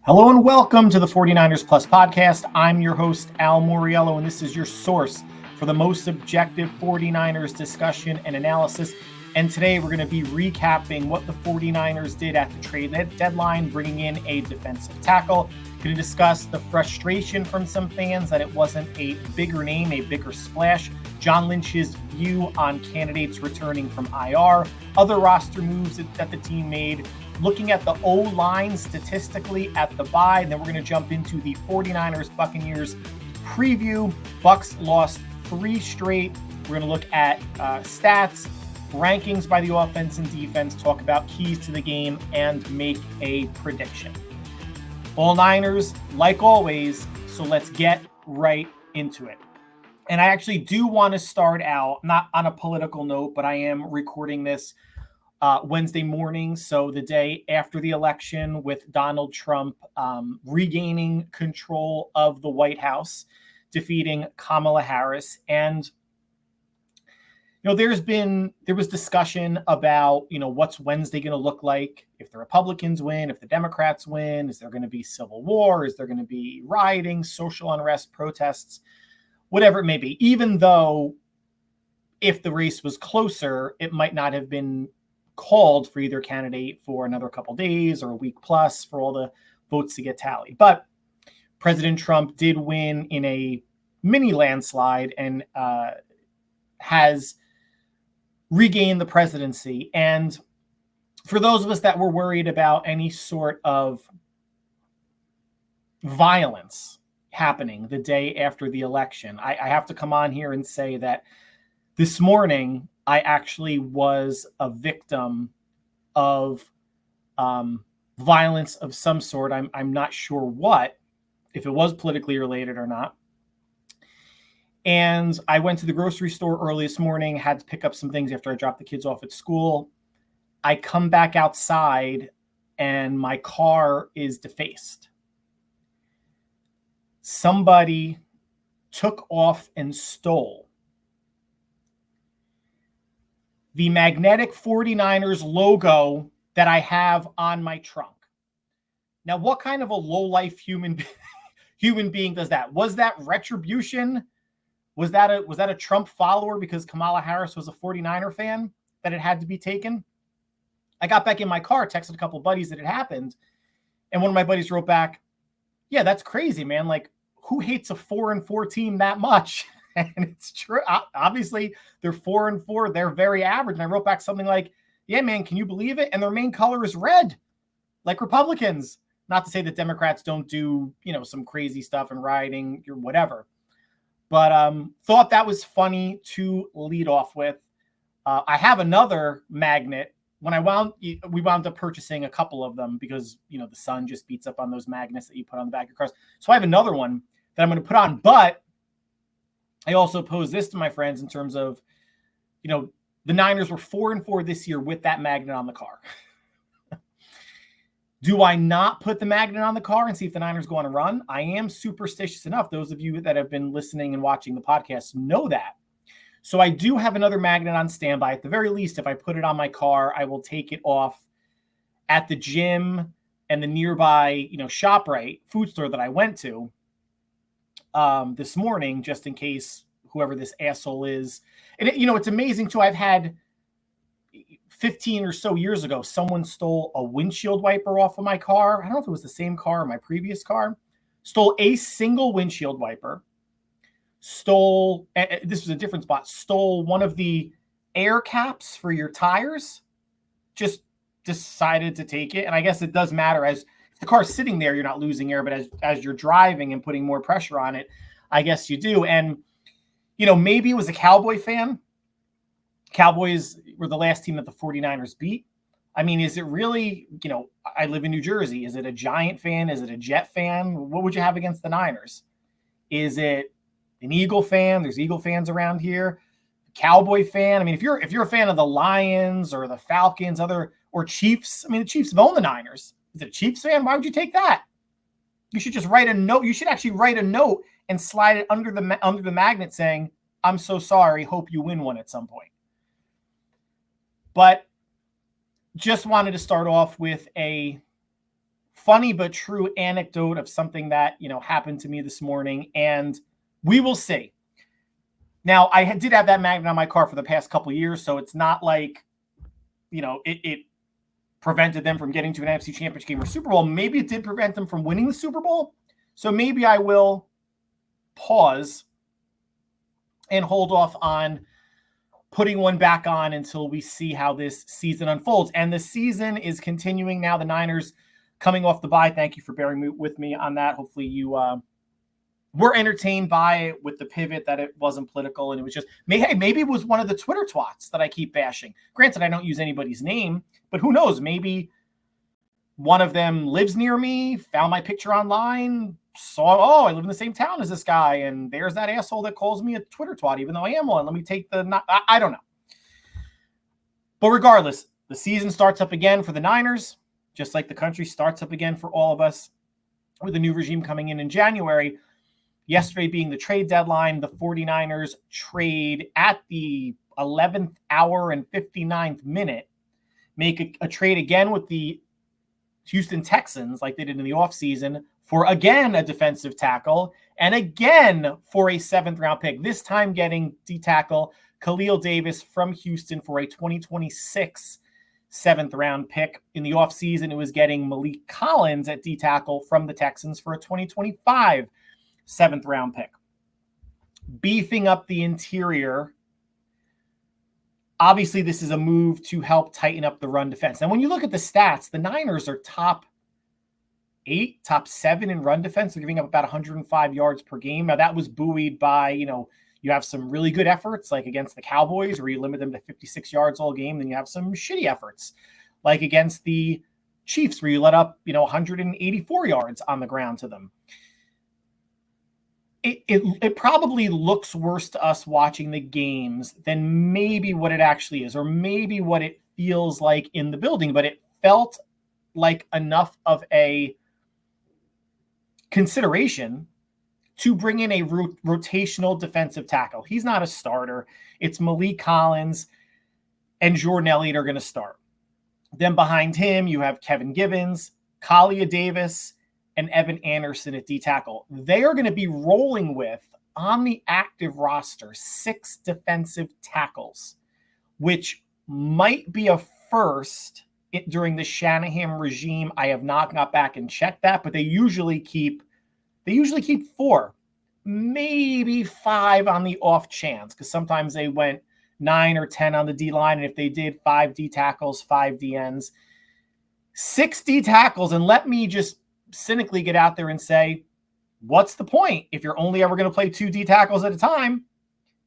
Hello and welcome to the 49ers Plus podcast. I'm your host, Al Moriello, and this is your source for the most objective 49ers discussion and analysis. And today we're going to be recapping what the 49ers did at the trade deadline, bringing in a defensive tackle. Going to discuss the frustration from some fans that it wasn't a bigger name, a bigger splash. John Lynch's view on candidates returning from IR, other roster moves that the team made, looking at the O-line statistically at the bye, and then we're going to jump into the 49ers Buccaneers preview. Bucs lost 3 straight. We're going to look at stats, rankings by the offense and defense, talk about keys to the game, and make a prediction. All Niners, like always, so let's get right into it. And I actually do want to start out, not on a political note, but I am recording this Wednesday morning, so the day after the election, with Donald Trump regaining control of the White House, defeating Kamala Harris. And there was discussion about what's Wednesday going to look like if the Republicans win, if the Democrats win. Is there going to be civil war? Is there going to be rioting, social unrest, protests, whatever it may be? Even though if the race was closer, it might not have been called for either candidate for another couple days or a week plus for all the votes to get tallied. But President Trump did win in a mini landslide and has regained the presidency. And for those of us that were worried about any sort of violence happening the day after the election, I have to come on here and say that this morning I actually was a victim of violence of some sort. I'm not sure what, if it was politically related or not. And I went to the grocery store early this morning, had to pick up some things after I dropped the kids off at school. I come back outside and my car is defaced. Somebody took off and stole the magnetic 49ers logo that I have on my trunk. Now, what kind of a low-life human being does that? Was that retribution? Was that a Trump follower because Kamala Harris was a 49er fan that it had to be taken? I got back in my car, texted a couple of buddies that it happened, and one of my buddies wrote back, "Yeah, that's crazy, man. Like, who hates a 4-4 team that much?" And it's true. Obviously, they're 4-4. They're very average. And I wrote back something like, "Yeah, man, can you believe it? And their main color is red, like Republicans." Not to say that Democrats don't do, some crazy stuff and rioting or whatever. But thought that was funny to lead off with. I have another magnet. We wound up purchasing a couple of them because, the sun just beats up on those magnets that you put on the back of your cars. So I have another one that I'm going to put on. But I also pose this to my friends in terms of, the Niners were 4-4 this year with that magnet on the car. Do I not put the magnet on the car and see if the Niners go on a run? I am superstitious enough. Those of you that have been listening and watching the podcast know that. So I do have another magnet on standby. At the very least, if I put it on my car, I will take it off at the gym and the nearby, ShopRite food store that I went to this morning, just in case whoever this asshole is. And it's amazing too. I've had 15 or so years ago, someone stole a windshield wiper off of my car. I don't know if it was the same car or my previous car. Stole a single windshield wiper. Stole, this was a different spot, stole one of the air caps for your tires. Just decided to take it. And I guess it does matter, as if the car's sitting there, you're not losing air, but as you're driving and putting more pressure on it, I guess you do. And, maybe it was a Cowboy fan. Cowboys were the last team that the 49ers beat. I mean, is it really, I live in New Jersey. Is it a Giant fan? Is it a Jet fan? What would you have against the Niners? Is it an Eagle fan? There's Eagle fans around here. Cowboy fan. I mean, if you're a fan of the Lions or the Falcons, or Chiefs, I mean, the Chiefs have owned the Niners. Is it a Chiefs fan? Why would you take that? You should just write a note. You should actually write a note and slide it under the magnet saying, "I'm so sorry. Hope you win one at some point." But just wanted to start off with a funny but true anecdote of something that, happened to me this morning, and we will see. Now, I did have that magnet on my car for the past couple of years, so it's not like, it prevented them from getting to an NFC Championship game or Super Bowl. Maybe it did prevent them from winning the Super Bowl. So maybe I will pause and hold off on putting one back on until we see how this season unfolds. And the season is continuing now. The Niners coming off the bye. Thank you for bearing with me on that. Hopefully you were entertained by it with the pivot that it wasn't political. And it was just, maybe it was one of the Twitter twats that I keep bashing. Granted, I don't use anybody's name, but who knows? Maybe one of them lives near me, found my picture online, saw, I live in the same town as this guy, and there's that asshole that calls me a Twitter twat, even though I am one. Let me take I don't know. But regardless, the season starts up again for the Niners, just like the country starts up again for all of us with a new regime coming in January. Yesterday being the trade deadline, the 49ers trade at the 11th hour and 59th minute, make a trade again with the Houston Texans like they did in the offseason for, again, a defensive tackle and again for a 7th-round pick, this time getting D-tackle Khalil Davis from Houston for a 2026 7th-round pick. In the offseason, it was getting Malik Collins at D-tackle from the Texans for a 2025 7th-round pick. Beefing up the interior. Obviously, this is a move to help tighten up the run defense. Now, when you look at the stats, the Niners are top 8, top 7 in run defense. They're giving up about 105 yards per game. Now, that was buoyed by, you have some really good efforts, like against the Cowboys, where you limit them to 56 yards all game. Then you have some shitty efforts, like against the Chiefs, where you let up, 184 yards on the ground to them. It probably looks worse to us watching the games than maybe what it actually is, or maybe what it feels like in the building, but it felt like enough of a consideration to bring in a rotational defensive tackle. He's not a starter. It's Malik Collins and Jordan Elliott are going to start. Then behind him, you have Kevin Gibbons, Kalia Davis, and Evan Anderson at D-tackle. They are going to be rolling with, on the active roster, 6 defensive tackles, which might be a first during the Shanahan regime. I have not got back and checked that, but they usually keep 4, maybe 5 on the off chance, because sometimes they went 9 or 10 on the D-line, and if they did 5 D-tackles, 5 DNs, 6 D-tackles, and let me just cynically get out there and say, what's the point if you're only ever going to play 2 D-tackles at a time?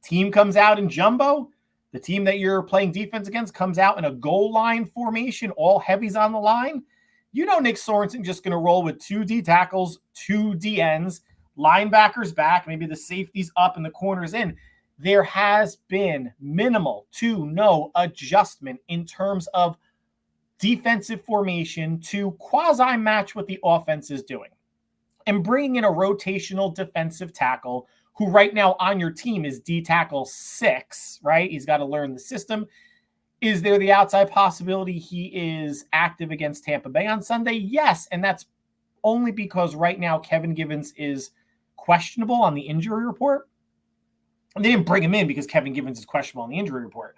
Team comes out in jumbo. The team that you're playing defense against comes out in a goal line formation, all heavies on the line. Nick Sorensen just going to roll with 2 D-tackles, 2 DNs, linebackers back, maybe the safeties up and the corners in. There has been minimal to no adjustment in terms of defensive formation to quasi-match what the offense is doing. And bringing in a rotational defensive tackle who right now on your team is D-tackle 6, right? He's got to learn the system. Is there the outside possibility he is active against Tampa Bay on Sunday? Yes, and that's only because right now Kevin Gibbons is questionable on the injury report. And they didn't bring him in because Kevin Gibbons is questionable on the injury report.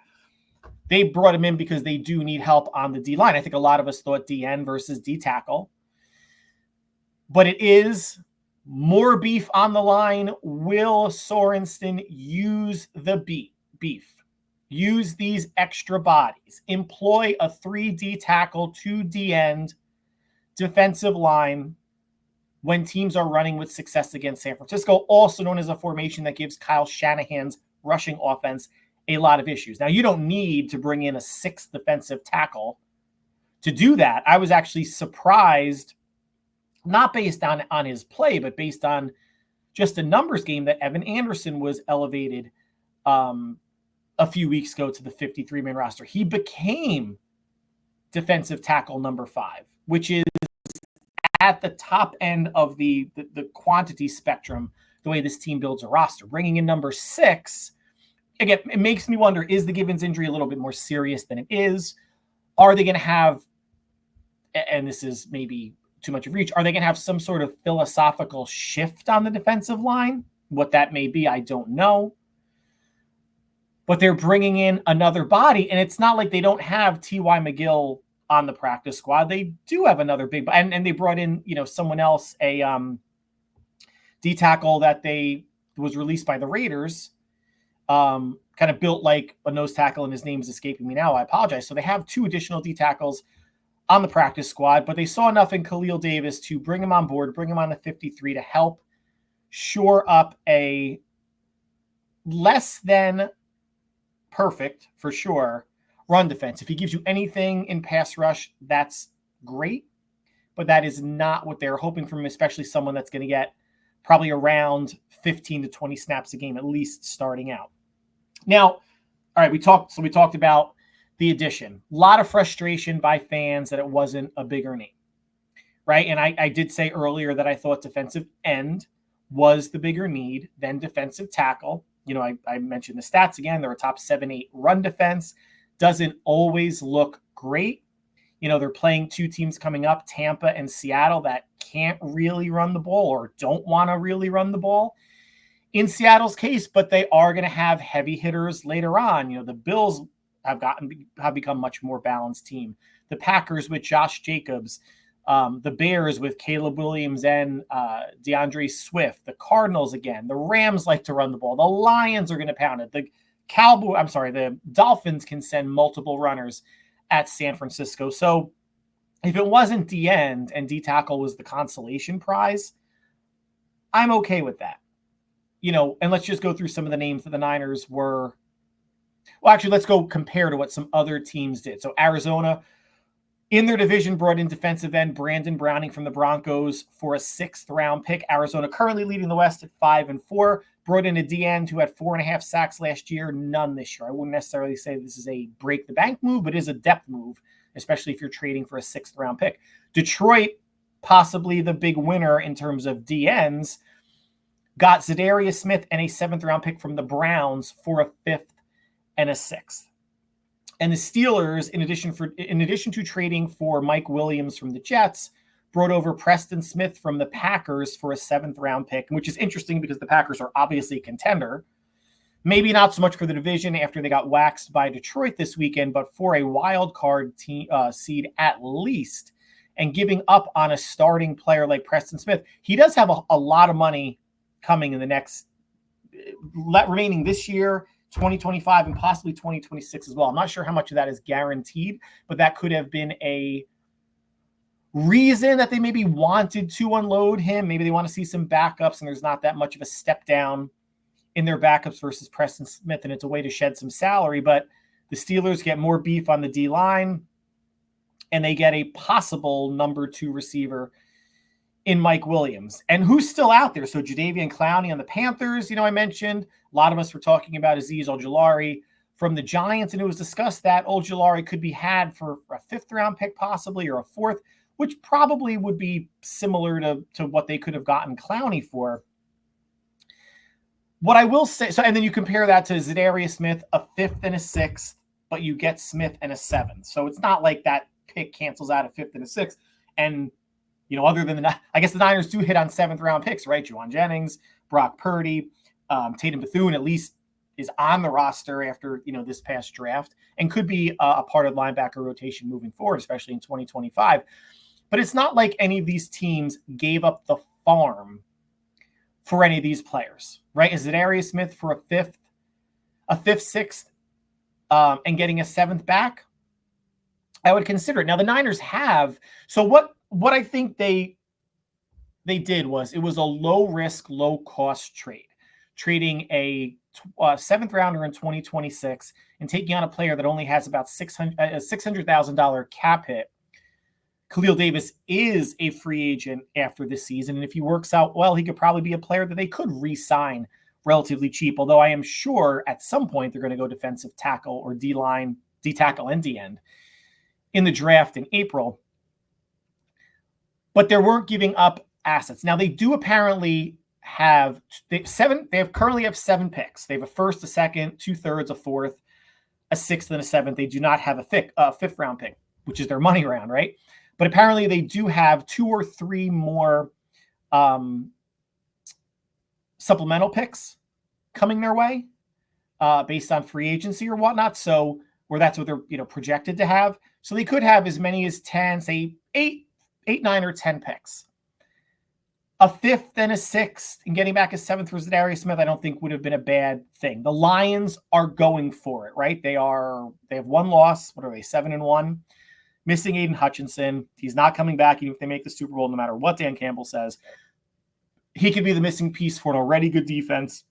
They brought him in because they do need help on the D-line. I think a lot of us thought DN versus D-tackle. But it is more beef on the line. Will Sorensen use the beef? Use these extra bodies. Employ a 3 D-tackle, 2 D-end defensive line when teams are running with success against San Francisco, also known as a formation that gives Kyle Shanahan's rushing offense a lot of issues. Now, you don't need to bring in a 6th defensive tackle to do that. I was actually surprised, not based on his play, but based on just a numbers game, that Evan Anderson was elevated a few weeks ago to the 53-man roster. He became defensive tackle number 5, which is at the top end of the quantity spectrum, the way this team builds a roster. Bringing in number 6, again, it makes me wonder, is the Gibbons injury a little bit more serious than it is? Are they going to have, and this is maybe too much of reach. Are they going to have some sort of philosophical shift on the defensive line? What that may be, I don't know. But they're bringing in another body, and it's not like they don't have T.Y. McGill on the practice squad. They do have another big, and they brought in, someone else, a D tackle that was released by the Raiders, kind of built like a nose tackle, and his name's escaping me now. I apologize. So they have 2 additional D tackles on the practice squad, but they saw enough in Khalil Davis to bring him on board, bring him on the 53 to help shore up a less than perfect, for sure, run defense. If he gives you anything in pass rush, that's great, but that is not what they're hoping from him, especially someone that's going to get probably around 15 to 20 snaps a game, at least starting out. Now, all right, we talked about the addition. A lot of frustration by fans that it wasn't a bigger name, right? And I did say earlier that I thought defensive end was the bigger need than defensive tackle. I mentioned the stats again. They're a top 7-8 run defense. Doesn't always look great. They're playing 2 teams coming up, Tampa and Seattle, that can't really run the ball or don't want to really run the ball in Seattle's case, but they are going to have heavy hitters later on. The Bills have become much more balanced team. The Packers with Josh Jacobs, the Bears with Caleb Williams and DeAndre Swift, the Cardinals again, the Rams like to run the ball. The Lions are going to pound it. The Dolphins can send multiple runners at San Francisco. So if it wasn't D end and D tackle was the consolation prize, I'm okay with that. And let's just go through some of the names that the Niners were. Well, actually, let's go compare to what some other teams did. So Arizona, in their division, brought in defensive end Brandon Browning from the Broncos for a 6th round pick. Arizona currently leading the West at 5-4. Brought in a D end who had 4.5 sacks last year, none this year. I wouldn't necessarily say this is a break the bank move, but it is a depth move, especially if you're trading for a 6th round pick. Detroit, possibly the big winner in terms of D ends, got Zadarius Smith and a 7th round pick from the Browns for a 5th and a 6th. And the Steelers, in addition to trading for Mike Williams from the Jets, brought over Preston Smith from the Packers for a 7th round pick, which is interesting because the Packers are obviously a contender. Maybe not so much for the division after they got waxed by Detroit this weekend, but for a wild card seed at least, and giving up on a starting player like Preston Smith. He does have a lot of money coming in the next remaining this year, 2025, and possibly 2026 as well. I'm not sure how much of that is guaranteed, but that could have been a reason that they maybe wanted to unload him. Maybe they want to see some backups, and there's not that much of a step down in their backups versus Preston Smith, and it's a way to shed some salary. But the Steelers get more beef on the D line, and they get a possible number 2 receiver in Mike Williams. And who's still out there? So Jadeveon Clowney on the Panthers, I mentioned. A lot of us were talking about Azeez Ojulari from the Giants, and it was discussed that Ojulari could be had for a 5th round pick possibly, or a 4th, which probably would be similar to what they could have gotten Clowney for. What I will say, and then you compare that to Zadarius Smith, a 5th and a 6th, but you get Smith and a 7th. So it's not like that pick cancels out a 5th and a 6th. And, other than I guess the Niners do hit on 7th round picks, right? Juwan Jennings, Brock Purdy, Tatum Bethune at least is on the roster after, this past draft, and could be a part of linebacker rotation moving forward, especially in 2025. But it's not like any of these teams gave up the farm for any of these players, right? Is it Zadarius Smith for a 5th, 6th, and getting a 7th back? I would consider it. Now the Niners have. So what I think they did was it was a low risk, low cost trade, trading a 7th rounder in 2026 and taking on a player that only has about $600,000 cap hit. Khalil Davis is a free agent after this season, and if he works out well, he could probably be a player that they could re-sign relatively cheap, although I am sure at some point they're going to go defensive tackle or D-line, D-tackle and D-end in the draft in April. But they weren't giving up assets. Now, they do apparently have currently have 7 picks. They have a 1st, a 2nd, 2/3, a 4th, a 6th, and a 7th. They do not have a 5th round pick, which is their money round, right? But apparently they do have 2 or 3 more supplemental picks coming their way based on free agency or whatnot. So, or that's what they're projected to have. So they could have as many as 10, say 8, 9, or 10 picks. A 5th and a 6th, and getting back a 7th for Zadarius Smith, I don't think would have been a bad thing. The Lions are going for it, right? They have 1 loss. What are they? 7-1. Missing Aiden Hutchinson. He's not coming back even if they make the Super Bowl, no matter what Dan Campbell says. He could be the missing piece for an already good defense,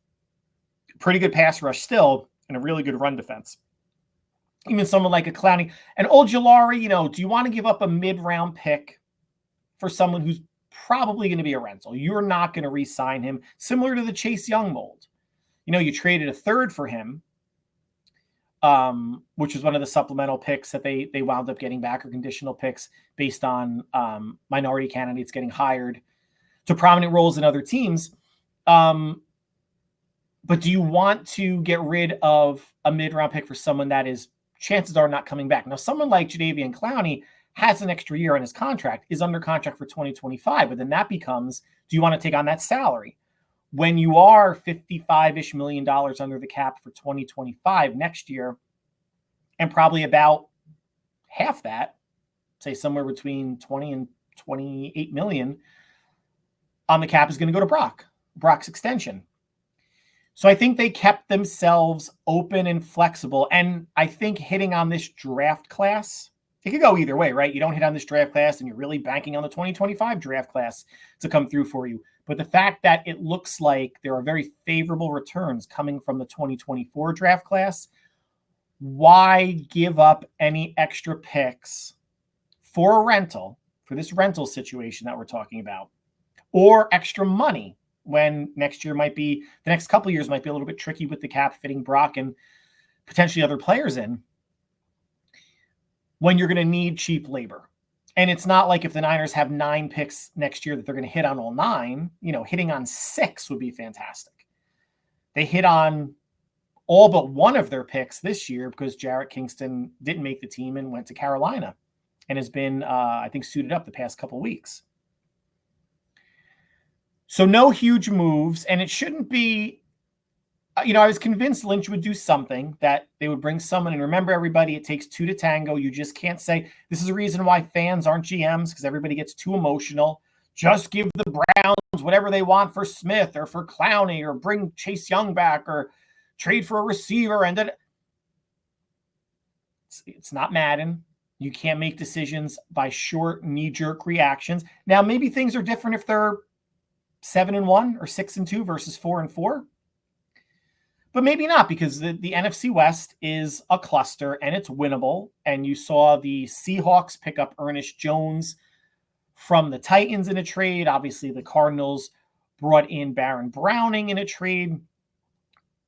pretty good pass rush still, and a really good run defense. Even someone like a Clowney. And Ojulari, do you want to give up a mid-round pick for someone who's probably going to be a rental? You're not going to re-sign him, similar to the Chase Young mold. You traded a 3rd for him, which was one of the supplemental picks that they wound up getting back, or conditional picks based on minority candidates getting hired to prominent roles in other teams. But do you want to get rid of a mid-round pick for someone that is, chances are, not coming back? Now, someone like Jadeveon Clowney has an extra year on his contract, is under contract for 2025, but then that becomes, do you want to take on that salary? When you are $55-ish million under the cap for 2025 next year, and probably about half that, say somewhere between 20 and 28 million on the cap, is going to go to Brock's extension. So I think they kept themselves open and flexible. And I think hitting on this draft class, it could go either way, right? You don't hit on this draft class and you're really banking on the 2025 draft class to come through for you. But the fact that it looks like there are very favorable returns coming from the 2024 draft class, why give up any extra picks for a rental, for this rental situation that we're talking about, or extra money when next year might be, the next couple of years might be a little bit tricky with the cap fitting Brock and potentially other players in, when you're going to need cheap labor? And it's not like if the Niners have 9 picks next year that they're going to hit on all 9. Hitting on 6 would be fantastic. They hit on all but 1 of their picks this year because Jarrett Kingston didn't make the team and went to Carolina and has been, I think, suited up the past couple of weeks. So no huge moves, and it shouldn't be, I was convinced Lynch would do something, that they would bring someone. And remember, everybody, it takes 2 to tango. You just can't say, this is a reason why fans aren't GMs, because everybody gets too emotional. Just give the Browns whatever they want for Smith or for Clowney, or bring Chase Young back, or trade for a receiver. And then it's not Madden. You can't make decisions by short, knee-jerk reactions. Now, maybe things are different if they're 7-1 or 6-2 versus 4-4. But maybe not, because the NFC West is a cluster and it's winnable. And you saw the Seahawks pick up Ernest Jones from the Titans in a trade. Obviously, the Cardinals brought in Baron Browning in a trade.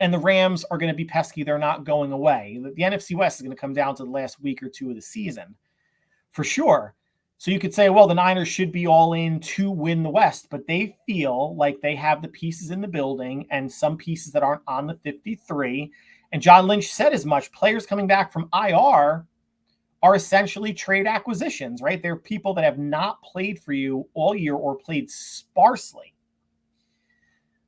And the Rams are going to be pesky. They're not going away. The NFC West is going to come down to the last week or 2 of the season, for sure. So you could say, well, the Niners should be all in to win the West, but they feel like they have the pieces in the building and some pieces that aren't on the 53. And John Lynch said as much. Players coming back from IR are essentially trade acquisitions, right? They're people that have not played for you all year or played sparsely.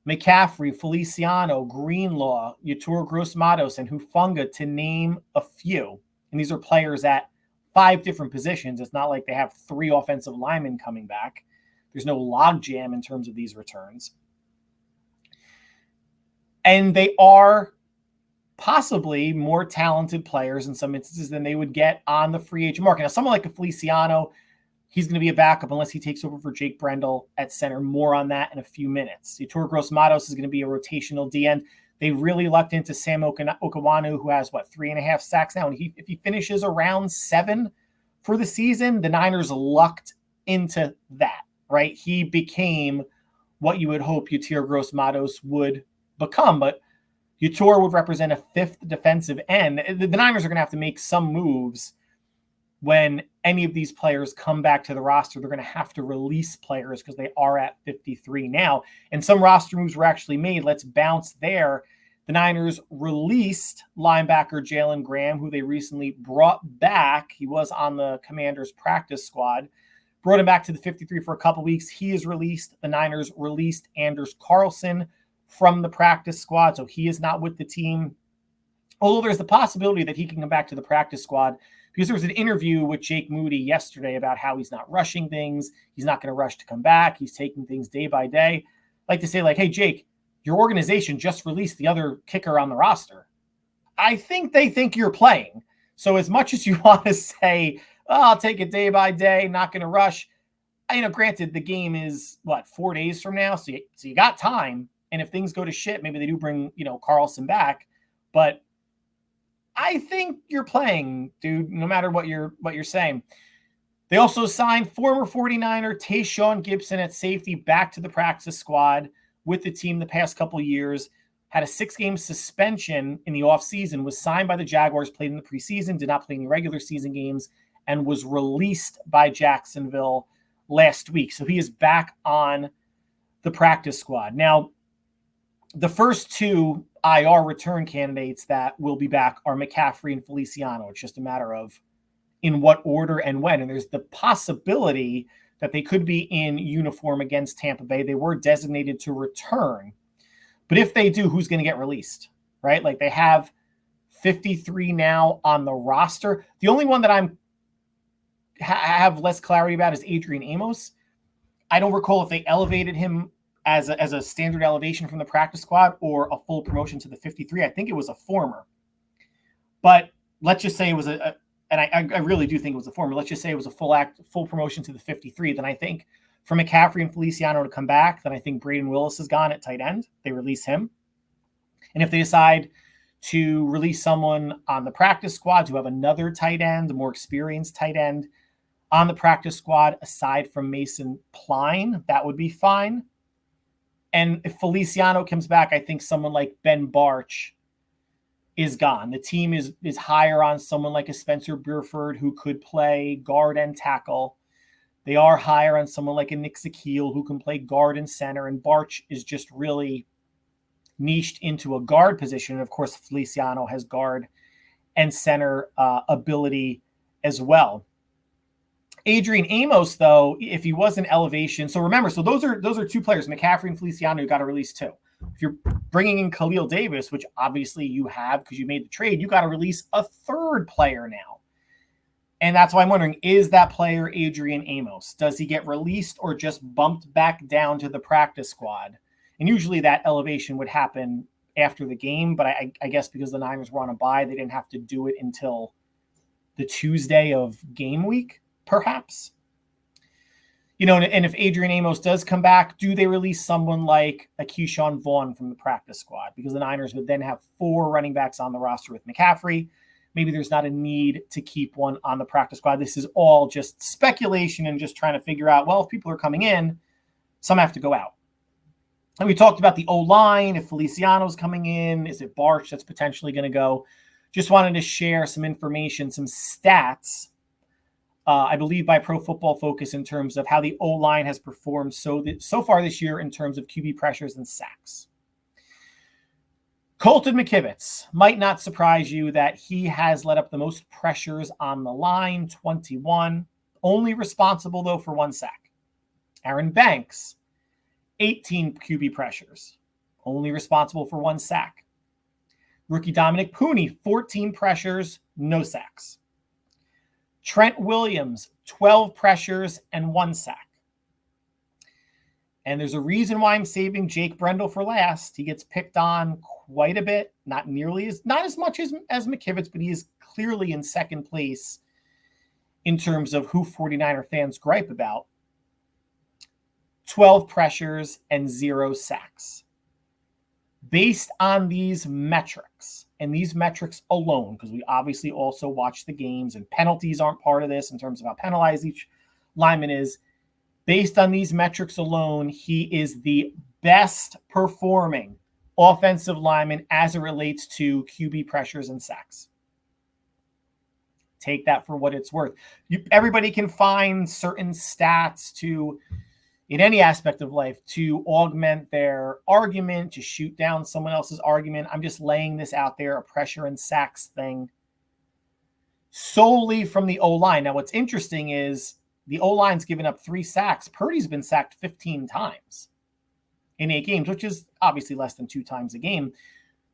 McCaffrey, Feliciano, Greenlaw, Yetur Gross-Matos, and Hufanga, to name a few. And these are players at 5 different positions. It's not like they have 3 offensive linemen coming back. There's no logjam in terms of these returns. And they are possibly more talented players in some instances than they would get on the free agent market. Now, someone like a Feliciano, he's going to be a backup unless he takes over for Jake Brendel at center. More on that in a few minutes. Yetur Gross-Matos is going to be a rotational D-end. They really lucked into Sam Okawanu, who has, 3.5 sacks now. And if he finishes around 7 for the season, the Niners lucked into that, right? He became what you would hope Yetur Gross-Matos would become. But Yetur would represent a 5th defensive end. The Niners are going to have to make some moves when any of these players come back to the roster. They're going to have to release players because they are at 53 now. And some roster moves were actually made. Let's bounce there. The Niners released linebacker Jalen Graham, who they recently brought back. He was on the Commanders practice squad. Brought him back to the 53 for a couple weeks. He is released. The Niners released Anders Carlson from the practice squad, so he is not with the team. Although there's the possibility that he can come back to the practice squad, because there was an interview with Jake Moody yesterday about how he's not rushing things. He's not going to rush to come back. He's taking things day by day. I like to say, hey, Jake, your organization just released the other kicker on the roster. I think they think you're playing. So as much as you want to say, I'll take it day by day, not going to rush. Granted, the game is, 4 days from now? So you got time. And if things go to shit, maybe they do bring, Carlson back. But I think you're playing, dude, no matter what you're saying. They also signed former 49er Tayshaun Gibson at safety back to the practice squad with the team the past couple of years. Had a 6-game suspension in the offseason, was signed by the Jaguars, played in the preseason, did not play any regular season games, and was released by Jacksonville last week. So he is back on the practice squad. Now, the first two IR return candidates that will be back are McCaffrey and Feliciano. It's just a matter of in what order and when. And there's the possibility that they could be in uniform against Tampa Bay. They were designated to return. But if they do, who's going to get released, right? They have 53 now on the roster. The only one that have less clarity about is Adrian Amos. I don't recall if they elevated him as a standard elevation from the practice squad or a full promotion to the 53. I think it was a former. But let's just say it was and I really do think it was a former. Let's just say it was a full promotion to the 53. Then I think for McCaffrey and Feliciano to come back, then I think Braden Willis is gone at tight end. They release him. And if they decide to release someone on the practice squad to have another tight end, a more experienced tight end on the practice squad, aside from Mason Pline, that would be fine. And if Feliciano comes back, I think someone like Ben Barch is gone. The team is higher on someone like a Spencer Burford who could play guard and tackle. They are higher on someone like a Nick Zakeel who can play guard and center. And Barch is just really niched into a guard position. And of course, Feliciano has guard and center ability as well. Adrian Amos, though, if he was an elevation, so remember, so those are two players, McCaffrey and Feliciano, you got to release two. If you're bringing in Khalil Davis, which obviously you have because you made the trade, you got to release a third player now. And that's why I'm wondering, is that player Adrian Amos? Does he get released or just bumped back down to the practice squad? And usually that elevation would happen after the game, but I guess because the Niners were on a bye, they didn't have to do it until the Tuesday of game week. Perhaps, and if Adrian Amos does come back, do they release someone like a Keyshawn Vaughn from the practice squad? Because the Niners would then have 4 running backs on the roster with McCaffrey. Maybe there's not a need to keep one on the practice squad. This is all just speculation and just trying to figure out, if people are coming in, some have to go out. And we talked about the O-line. If Feliciano's coming in, is it Barch that's potentially going to go? Just wanted to share some information, some stats, I believe by Pro Football Focus in terms of how the O-line has performed so far this year in terms of QB pressures and sacks. Colton McKivitz, might not surprise you that he has let up the most pressures on the line, 21, only responsible though for 1 sack. Aaron Banks, 18 QB pressures, only responsible for 1 sack. Rookie Dominic Pooney, 14 pressures, no sacks. Trent Williams, 12 pressures and 1 sack. And there's a reason why I'm saving Jake Brendel for last. He gets picked on quite a bit, not as much as McKivitz, but he is clearly in second place in terms of who 49er fans gripe about. 12 pressures and 0 sacks. Based on these metrics, and these metrics alone, because we obviously also watch the games and penalties aren't part of this in terms of how penalized each lineman is. Based on these metrics alone, he is the best performing offensive lineman as it relates to QB pressures and sacks. Take that for what it's worth. Everybody can find certain stats to, in any aspect of life to augment their argument, to shoot down someone else's argument. I'm just laying this out there, a pressure and sacks thing solely from the O-line. Now, what's interesting is the O-line's given up 3 sacks. Purdy's been sacked 15 times in 8 games, which is obviously less than 2 times a game.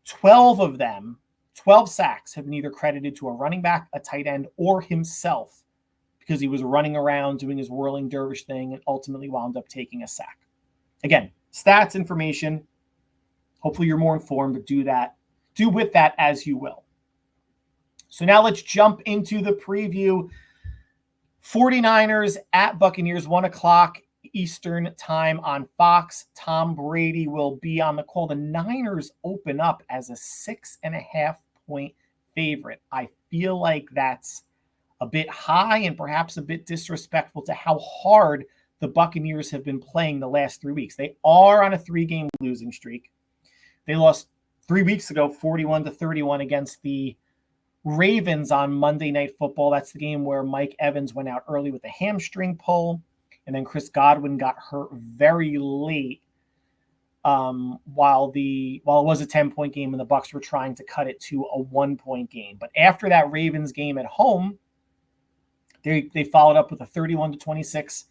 12 of them, 12 sacks, have been either credited to a running back, a tight end, or himself, because he was running around doing his whirling dervish thing and ultimately wound up taking a sack. Again, stats, information. Hopefully you're more informed, but do with that as you will. So now let's jump into the preview. 49ers at Buccaneers, 1 o'clock Eastern time on Fox. Tom Brady will be on the call. The Niners open up as a 6.5-point favorite. I feel like that's a bit high and perhaps a bit disrespectful to how hard the Buccaneers have been playing the last 3 weeks. They are on a 3-game losing streak. They lost 3 weeks ago, 41-31 against the Ravens on Monday Night Football. That's the game where Mike Evans went out early with a hamstring pull, and then Chris Godwin got hurt very late while it was a 10-point game and the Bucs were trying to cut it to a 1-point game. But after that Ravens game at home, they followed up with a 31-26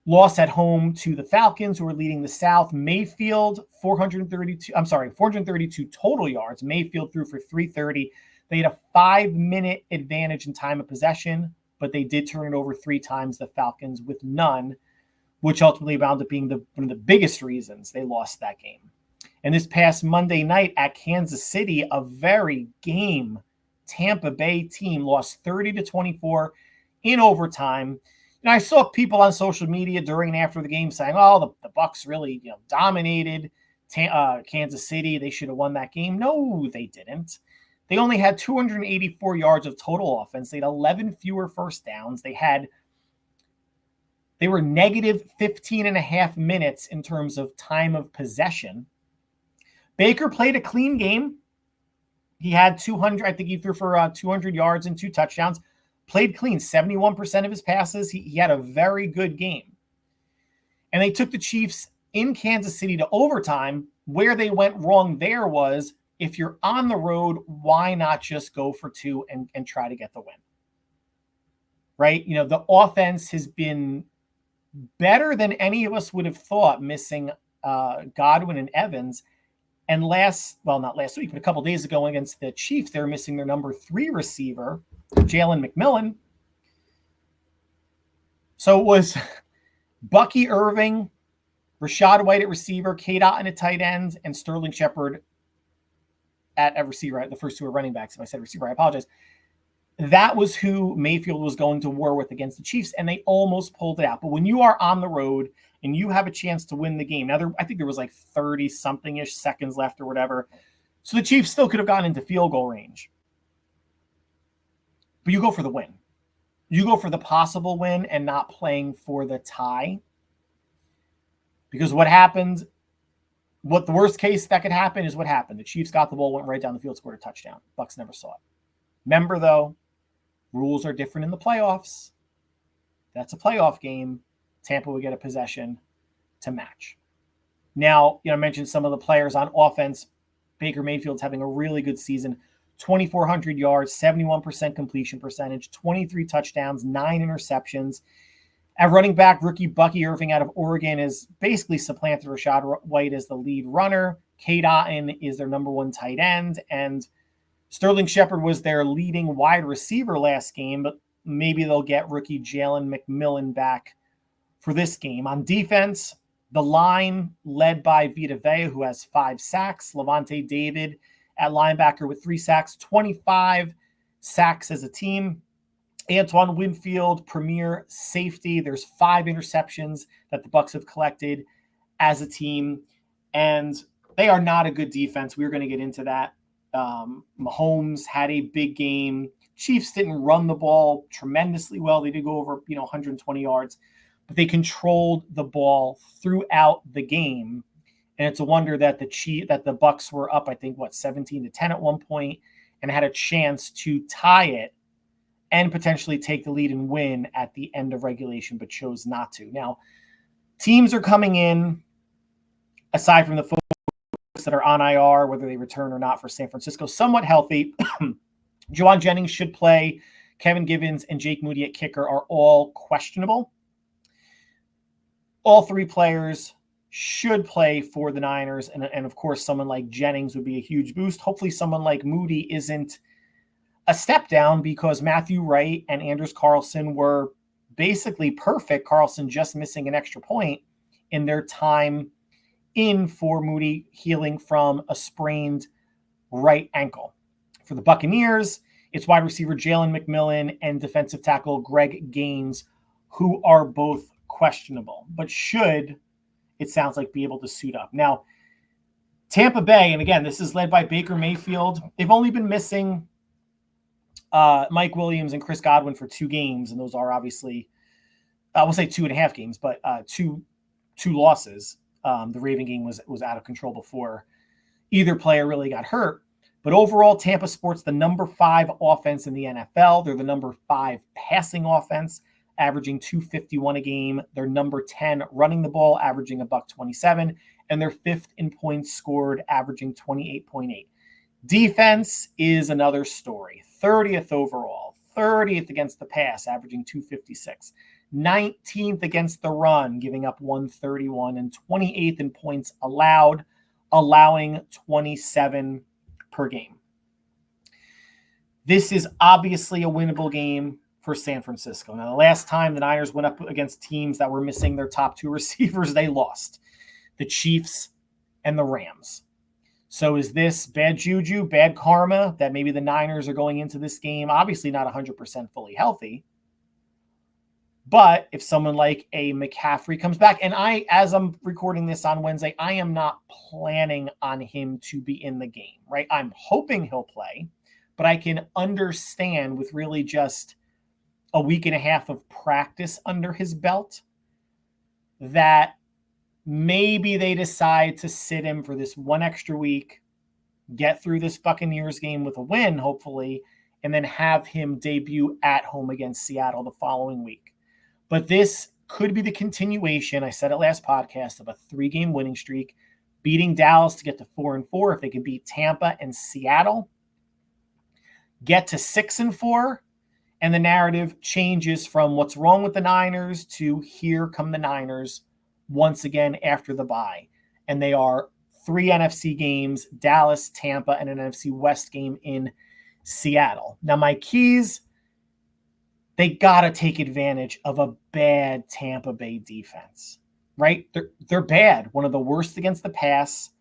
loss at home to the Falcons, who were leading the South. Mayfield, 432 total yards. Mayfield threw for 330. They had a 5-minute advantage in time of possession, but they did turn it over 3 times, the Falcons with none, which ultimately wound up being one of the biggest reasons they lost that game. And this past Monday night at Kansas City, a very game Tampa Bay team lost 30-24 in overtime. And I saw people on social media during and after the game saying, "Oh, the Bucs really, dominated Kansas City. They should have won that game." No, they didn't. They only had 284 yards of total offense. They had 11 fewer first downs. They were negative 15.5 minutes in terms of time of possession. Baker played a clean game. He had 200. I think he threw for 200 yards and 2 touchdowns. Played clean, 71% of his passes. He had a very good game. And they took the Chiefs in Kansas City to overtime. Where they went wrong there was, if you're on the road, why not just go for 2 and try to get the win? Right? The offense has been better than any of us would have thought, missing Godwin and Evans. And not last week, but a couple days ago against the Chiefs, they were missing their number 3 receiver, Jalen McMillan. So it was Bucky Irving, Rashad White at receiver, K-Dot at tight end, and Sterling Shepard at a receiver. The first 2 are running backs. If I said receiver, I apologize. That was who Mayfield was going to war with against the Chiefs, and they almost pulled it out. But when you are on the road and you have a chance to win the game, now I think there was like 30-something-ish seconds left or whatever, so the Chiefs still could have gotten into field goal range. But you go for the win. You go for the possible win and not playing for the tie. Because the worst case that could happen is what happened. The Chiefs got the ball, went right down the field, scored a touchdown. Bucs never saw it. Remember, though, rules are different in the playoffs. That's a playoff game. Tampa would get a possession to match. Now, I mentioned some of the players on offense. Baker Mayfield's having a really good season. 2,400 yards, 71% completion percentage, 23 touchdowns, 9 interceptions. At running back, rookie Bucky Irving out of Oregon is basically supplanted Rashad White as the lead runner. K-Dot is their number 1 tight end. And Sterling Shepard was their leading wide receiver last game, but maybe they'll get rookie Jalen McMillan back for this game. On defense, the line led by Vita Vea, who has 5 sacks. Levante David at linebacker with 3 sacks, 25 sacks as a team. Antoine Winfield, premier safety. There's 5 interceptions that the Bucs have collected as a team, and they are not a good defense. We're going to get into that. Mahomes had a big game. Chiefs didn't run the ball tremendously well. They did go over, 120 yards, but they controlled the ball throughout the game. And it's a wonder that the Bucs were up, I think, 17-10 at one point, and had a chance to tie it and potentially take the lead and win at the end of regulation, but chose not to. Now, Teams are coming in, aside from the folks that are on IR, whether they return or not for San Francisco, somewhat healthy. Juwan Jennings should play. Kevin Givens and Jake Moody at kicker are all questionable. All three players should play for the Niners. And of course, someone like Jennings would be a huge boost. Hopefully someone like Moody isn't a step down, because Matthew Wright and Anders Carlson were basically perfect. Carlson just missing an extra point in their time in for Moody healing from a sprained right ankle. For the Buccaneers, it's wide receiver Jalen McMillan and defensive tackle Greg Gaines, who are both questionable, but should, it sounds like, be able to suit up. Now, Tampa Bay, and again, this is led by Baker Mayfield. They've only been missing Mike Williams and Chris Godwin for 2 games, and those are obviously, I will say 2.5 games, but two losses. The Raven game was out of control before either player really got hurt. But overall, Tampa sports the number 5 offense in the NFL. They're the number 5 passing offense, averaging 251 a game. They're number 10 running the ball, averaging $127, and they're 5th in points scored, averaging 28.8. Defense is another story. 30th overall, 30th against the pass, averaging 256. 19th against the run, giving up 131, and 28th in points allowed, allowing 27 per game. This is obviously a winnable game for San Francisco. Now, the last time the Niners went up against teams that were missing their top 2 receivers, they lost. The Chiefs and the Rams. So is this bad juju, bad karma that maybe the Niners are going into this game, obviously not 100% fully healthy? But if someone like a McCaffrey comes back, and as I'm recording this on Wednesday, I am not planning on him to be in the game, right? I'm hoping he'll play, but I can understand with really just a week and a half of practice under his belt that maybe they decide to sit him for this one extra week, get through this Buccaneers game with a win, hopefully, and then have him debut at home against Seattle the following week. But this could be the continuation, I said it last podcast, of a 3-game winning streak, beating Dallas to get to 4-4. If they can beat Tampa and Seattle, get to 6-4, and the narrative changes from what's wrong with the Niners to here come the Niners once again after the bye. And they are 3 NFC games, Dallas, Tampa, and an NFC West game in Seattle. Now, my keys, they got to take advantage of a bad Tampa Bay defense, right? They're bad. One of the worst against the pass,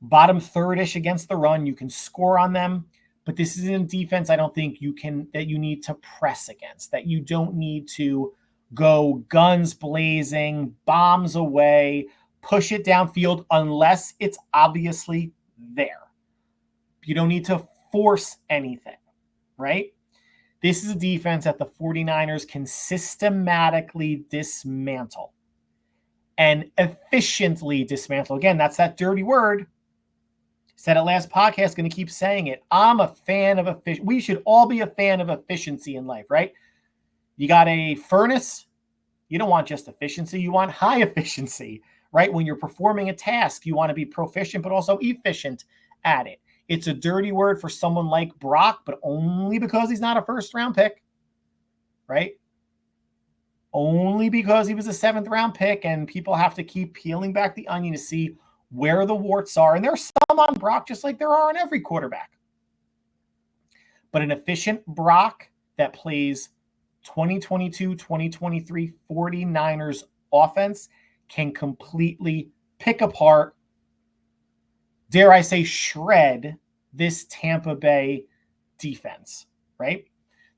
bottom third-ish against the run. You can score on them, but this is a defense I don't think that you need to press against, that you don't need to go guns blazing, bombs away, push it downfield unless it's obviously there. You don't need to force anything, right? This is a defense that the 49ers can systematically dismantle and efficiently dismantle. Again, that's that dirty word. Said it last podcast, going to keep saying it. I'm a fan of efficiency. We should all be a fan of efficiency in life, right? You got a furnace. You don't want just efficiency. You want high efficiency, right? When you're performing a task, you want to be proficient, but also efficient at it. It's a dirty word for someone like Brock, but only because he's not a first-round pick, right? Only because he was a 7th-round pick, and people have to keep peeling back the onion to see where the warts are. And there's some on Brock, just like there are on every quarterback. But an efficient Brock that plays 2022, 2023 49ers offense can completely pick apart, dare I say, shred this Tampa Bay defense, right?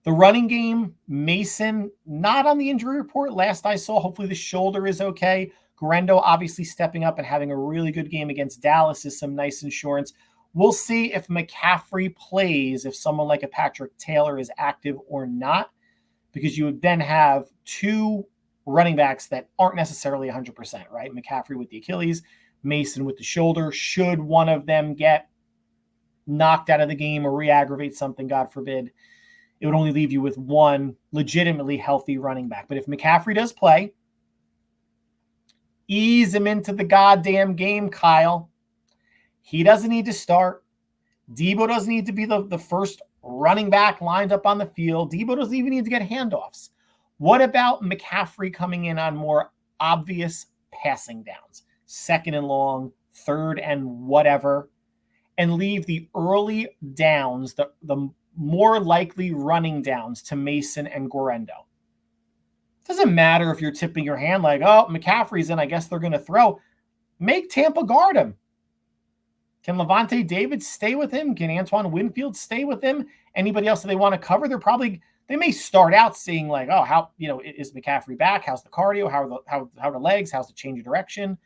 The running game, Mason, not on the injury report last I saw. Hopefully the shoulder is okay. Guerrero obviously stepping up and having a really good game against Dallas is some nice insurance. We'll see if McCaffrey plays, if someone like a Patrick Taylor is active or not, because you would then have 2 running backs that aren't necessarily 100%, right? McCaffrey with the Achilles, Mason with the shoulder. Should one of them get knocked out of the game or re-aggravate something, God forbid, it would only leave you with one legitimately healthy running back. But if McCaffrey does play, Ease him into the goddamn game, Kyle. He doesn't need to start. Debo doesn't need to be the first running back lined up on the field. Debo doesn't even need to get handoffs. What about McCaffrey coming in on more obvious passing downs? 2nd and long, 3rd and whatever, and leave the early downs, the more likely running downs to Mason and Guarendo. Doesn't matter if you're tipping your hand like, oh, McCaffrey's in, I guess they're going to throw. Make Tampa guard him. Can Levante David stay with him? Can Antoine Winfield stay with him? Anybody else that they want to cover? They may start out seeing like, oh, how, is McCaffrey back? How's the cardio? How are the legs? How's the change of direction?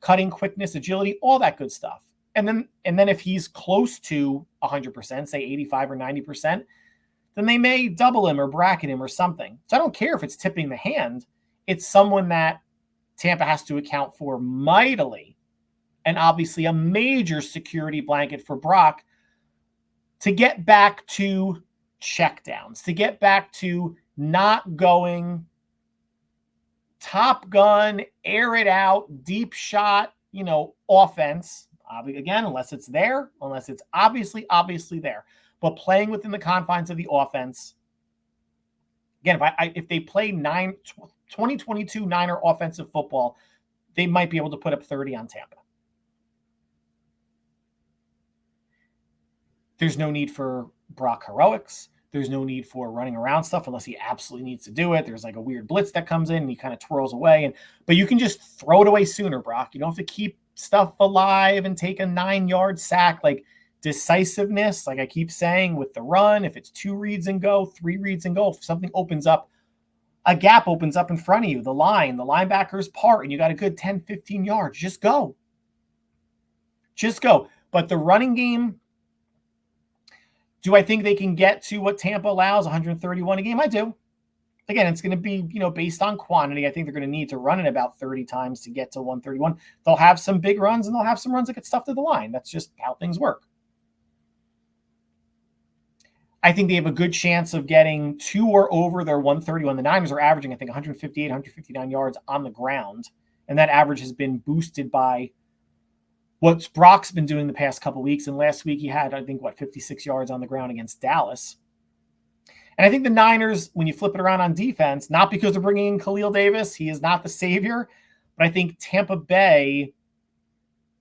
Cutting quickness, agility, all that good stuff. And then if he's close to 100%, say 85 or 90%, then they may double him or bracket him or something. So I don't care if it's tipping the hand. It's someone that Tampa has to account for mightily, and obviously a major security blanket for Brock to get back to checkdowns, to get back to not going Top Gun, air it out, deep shot, offense. Again, unless it's obviously there, but playing within the confines of the offense. Again, if they play 2022 Niner offensive football, they might be able to put up 30 on Tampa. There's no need for Brock heroics. There's no need for running around stuff unless he absolutely needs to do it. There's like a weird blitz that comes in and he kind of twirls away. But you can just throw it away sooner, Brock. You don't have to keep stuff alive and take a 9-yard sack. Like decisiveness, like I keep saying with the run, if it's 2 reads and go, 3 reads and go, if something opens up, a gap opens up in front of you, the linebackers part, and you got a good 10, 15 yards, just go. But the running game, do I think they can get to what Tampa allows, 131 a game? I do. Again, it's going to be, based on quantity. I think they're going to need to run it about 30 times to get to 131. They'll have some big runs and they'll have some runs that get stuffed to the line. That's just how things work. I think they have a good chance of getting to or over their 131. The Niners are averaging, I think, 158, 159 yards on the ground. And that average has been boosted by what Brock's been doing the past couple weeks. And last week he had, I think, 56 yards on the ground against Dallas. And I think the Niners, when you flip it around on defense, not because they're bringing in Khalil Davis, he is not the savior, but I think Tampa Bay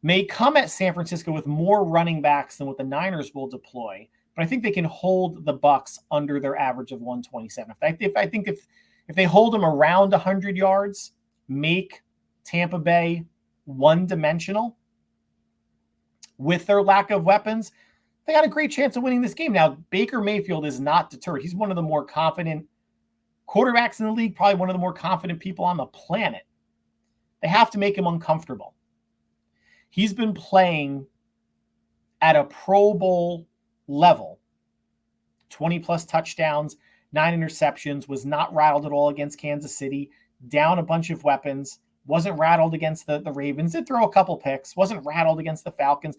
may come at San Francisco with more running backs than what the Niners will deploy. But I think they can hold the Bucs under their average of 127. If they hold them around 100 yards, make Tampa Bay one-dimensional with their lack of weapons, they got a great chance of winning this game. Now, Baker Mayfield is not deterred. He's one of the more confident quarterbacks in the league, probably one of the more confident people on the planet. They have to make him uncomfortable. He's been playing at a Pro Bowl level, 20-plus touchdowns, 9 interceptions, was not rattled at all against Kansas City, down a bunch of weapons, wasn't rattled against the Ravens, did throw a couple picks, wasn't rattled against the Falcons.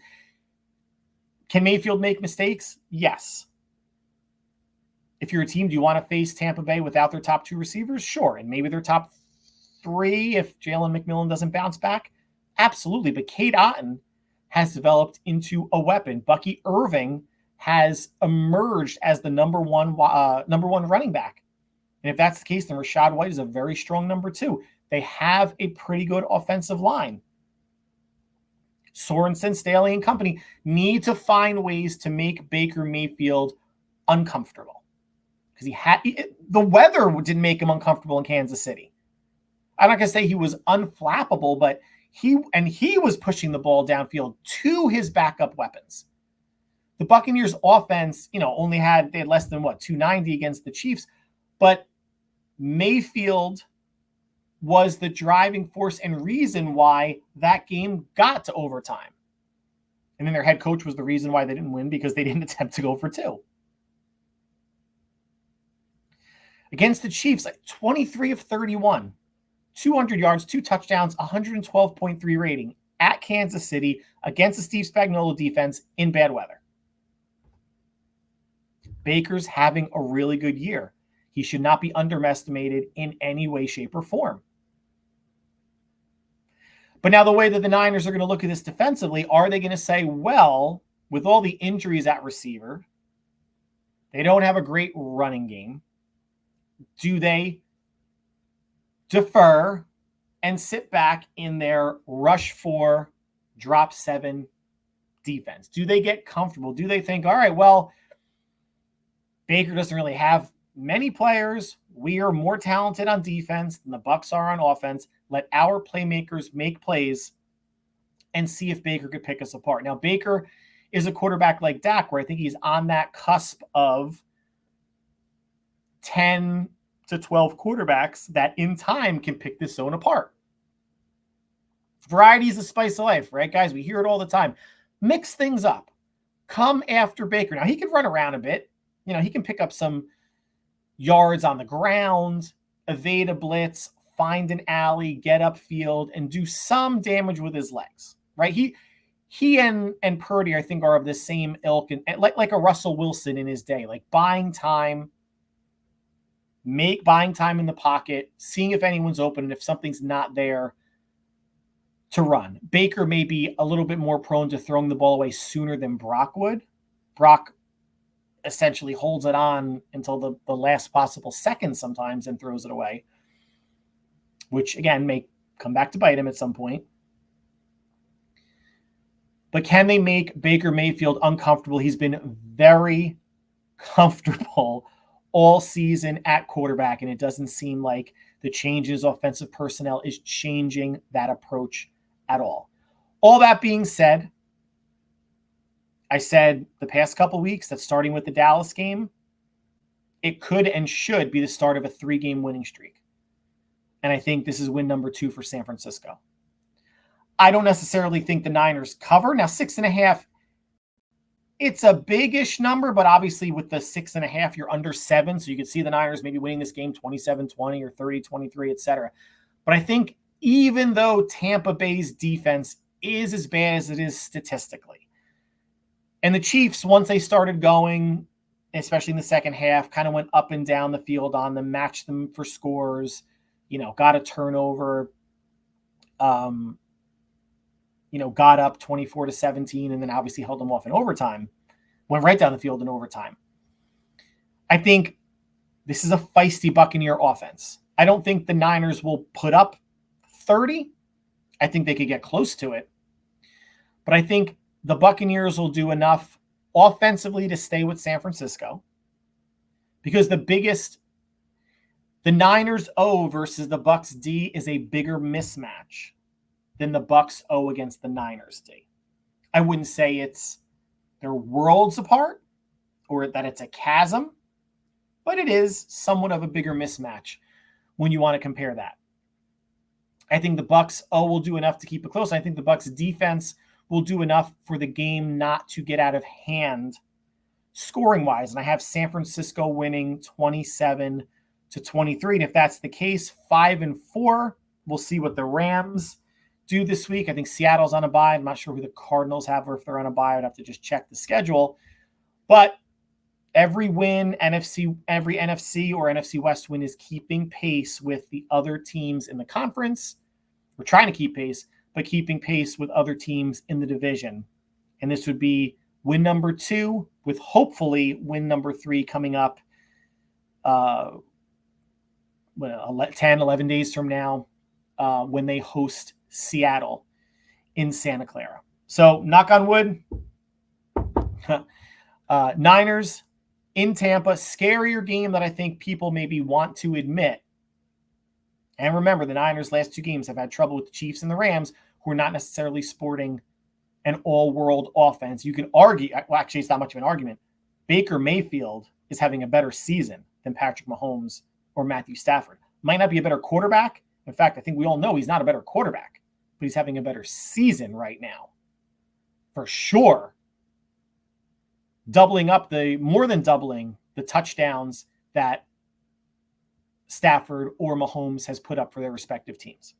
Can Mayfield make mistakes? Yes. If you're a team, do you want to face Tampa Bay without their top 2 receivers? Sure. And maybe their top 3 if Jalen McMillan doesn't bounce back? Absolutely. But Cade Otton has developed into a weapon. Bucky Irving has emerged as the number one running back. And if that's the case, then Rachaad White is a very strong number 2. They have a pretty good offensive line. Sorensen, Staley, and company need to find ways to make Baker Mayfield uncomfortable. Because the weather didn't make him uncomfortable in Kansas City. I'm not going to say he was unflappable, but he was pushing the ball downfield to his backup weapons. The Buccaneers offense, they had less than 290 against the Chiefs, but Mayfield was the driving force and reason why that game got to overtime. And then their head coach was the reason why they didn't win, because they didn't attempt to go for 2. Against the Chiefs, 23 of 31, 200 yards, 2 touchdowns, 112.3 rating at Kansas City against the Steve Spagnuolo defense in bad weather. Baker's having a really good year. He should not be underestimated in any way, shape, or form. But now the way that the Niners are going to look at this defensively, are they going to say, well, with all the injuries at receiver, they don't have a great running game. Do they defer and sit back in their rush 4, drop 7 defense? Do they get comfortable? Do they think, all right, well, Baker doesn't really have many players. We are more talented on defense than the Bucs are on offense. Let our playmakers make plays and see if Baker could pick us apart. Now, Baker is a quarterback like Dak, where I think he's on that cusp of 10 to 12 quarterbacks that in time can pick this zone apart. Variety is the spice of life, right, guys? We hear it all the time. Mix things up. Come after Baker. Now, he can run around a bit. You know, he can pick up some yards on the ground, evade a blitz, find an alley, get upfield, and do some damage with his legs, right? He and Purdy, I think, are of the same ilk, and like a Russell Wilson in his day, like buying time in the pocket, seeing if anyone's open, and if something's not there, to run. Baker may be a little bit more prone to throwing the ball away sooner than Brock would. Brock essentially holds it on until the last possible second sometimes and throws it away, which, again, may come back to bite him at some point. But can they make Baker Mayfield uncomfortable? He's been very comfortable all season at quarterback, and it doesn't seem like the changes offensive personnel is changing that approach at all. All that being said, I said the past couple weeks that starting with the Dallas game, it could and should be the start of a 3-game winning streak. And I think this is win number 2 for San Francisco. I don't necessarily think the Niners cover. Now, 6.5, it's a big-ish number, but obviously with the 6.5, you're under 7. So you could see the Niners maybe winning this game 27-20 or 30-23, etc. But I think even though Tampa Bay's defense is as bad as it is statistically, and the Chiefs, once they started going, especially in the second half, kind of went up and down the field on them, matched them for scores, got a turnover, got up 24-17, and then obviously held them off in overtime, went right down the field in overtime. I think this is a feisty Buccaneer offense. I don't think the Niners will put up 30. I think they could get close to it. But I think the Buccaneers will do enough offensively to stay with San Francisco, because the Niners O versus the Bucs D is a bigger mismatch than the Bucs O against the Niners D. I wouldn't say they're worlds apart or that it's a chasm, but it is somewhat of a bigger mismatch when you want to compare that. I think the Bucs O will do enough to keep it close. I think the Bucs defense will do enough for the game not to get out of hand scoring-wise. And I have San Francisco winning 27-23. And if that's the case, 5-4, we'll see what the Rams do this week. I think Seattle's on a bye. I'm not sure who the Cardinals have, or if they're on a bye. I'd have to just check the schedule. But every win, every NFC or NFC West win is keeping pace with the other teams in the conference. We're trying to keep pace, but keeping pace with other teams in the division. And this would be win number 2, with hopefully win number 3 coming up 10, 11 days from now when they host Seattle in Santa Clara. So knock on wood, Niners in Tampa, scarier game that I think people maybe want to admit. And remember, the Niners' last 2 games have had trouble with the Chiefs and the Rams, who are not necessarily sporting an all-world offense. You can argue, well, actually, it's not much of an argument. Baker Mayfield is having a better season than Patrick Mahomes or Matthew Stafford. Might not be a better quarterback. In fact, I think we all know he's not a better quarterback, but he's having a better season right now. For sure. More than doubling the touchdowns that Stafford or Mahomes has put up for their respective teams.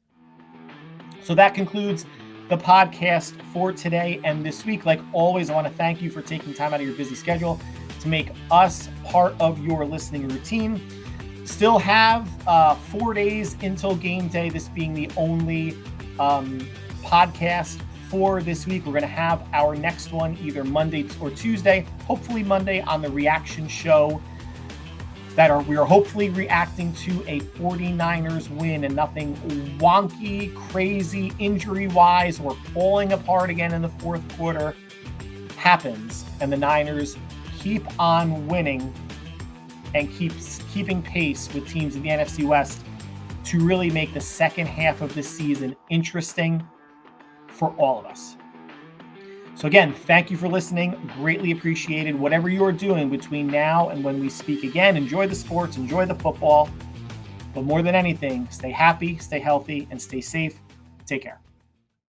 So that concludes the podcast for today and this week. Like always, I want to thank you for taking time out of your busy schedule to make us part of your listening routine. Still have 4 days until game day, this being the only podcast for this week. We're going to have our next one either Monday or Tuesday, hopefully Monday, on the reaction show we are hopefully reacting to a 49ers win, and nothing wonky, crazy, injury-wise, or falling apart again in the fourth quarter happens, and the Niners keep on winning and keeping pace with teams in the NFC West to really make the second half of this season interesting for all of us. So again, thank you for listening. Greatly appreciated. Whatever you are doing between now and when we speak again, enjoy the sports, enjoy the football. But more than anything, stay happy, stay healthy, and stay safe. Take care.